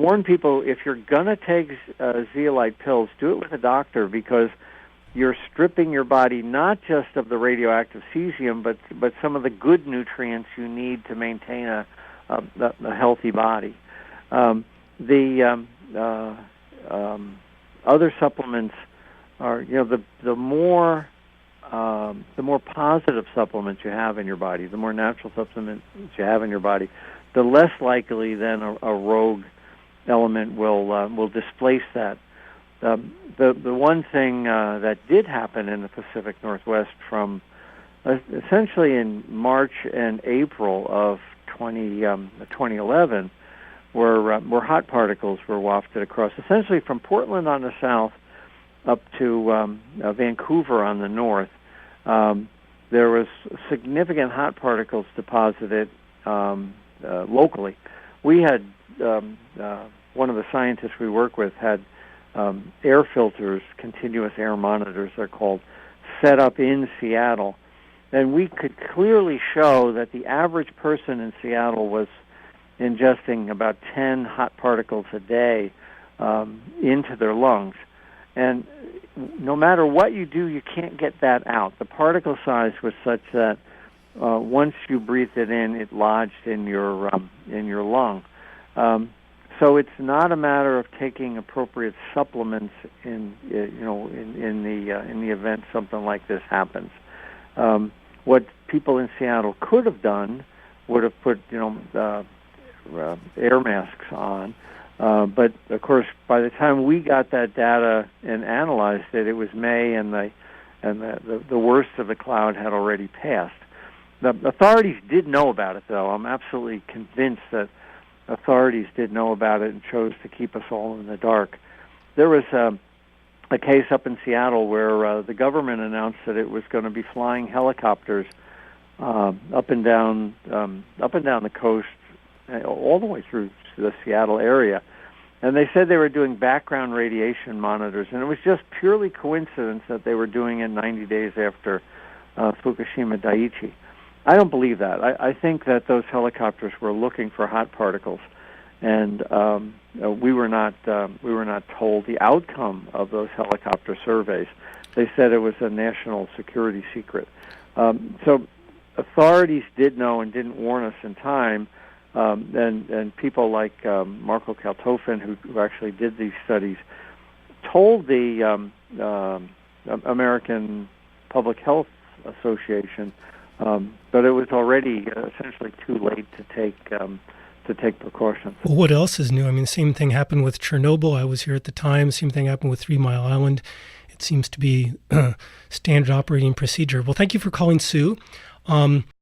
warn people, if you're going to take zeolite pills, do it with a doctor, because you're stripping your body not just of the radioactive cesium, but some of the good nutrients you need to maintain a healthy body. The other supplements are, the more positive supplements you have in your body, the more natural supplements you have in your body, the less likely then a rogue element will displace that. The one thing that did happen in the Pacific Northwest from essentially in March and April of 2011 were hot particles were wafted across, essentially from Portland on the south up to Vancouver on the north. There was significant hot particles deposited locally. We had one of the scientists we work with had air filters, continuous air monitors they're called, set up in Seattle. And we could clearly show that the average person in Seattle was ingesting about 10 hot particles a day into their lungs. And no matter what you do, you can't get that out. The particle size was such that once you breathed it in, it lodged in your lung. So it's not a matter of taking appropriate supplements in the event something like this happens. What people in Seattle could have done would have put air masks on, but of course by the time we got that data and analyzed it, it was May, and the worst of the cloud had already passed. The authorities did know about it, though. I'm absolutely convinced that authorities did know about it and chose to keep us all in the dark. There was a case up in Seattle where the government announced that it was going to be flying helicopters up and down the coast, all the way through the Seattle area, and they said they were doing background radiation monitors, and it was just purely coincidence that they were doing it 90 days after Fukushima Daiichi. I don't believe that. I think that those helicopters were looking for hot particles, and we were not told the outcome of those helicopter surveys. They said it was a national security secret. So authorities did know and didn't warn us in time, and people like Marco Kaltofen, who actually did these studies, told the American Public Health Association, but it was already essentially too late to take precautions. Well, what else is new? I mean, the same thing happened with Chernobyl. I was here at the time. Same thing happened with 3 Mile Island. It seems to be standard operating procedure. Well, thank you for calling, Sue.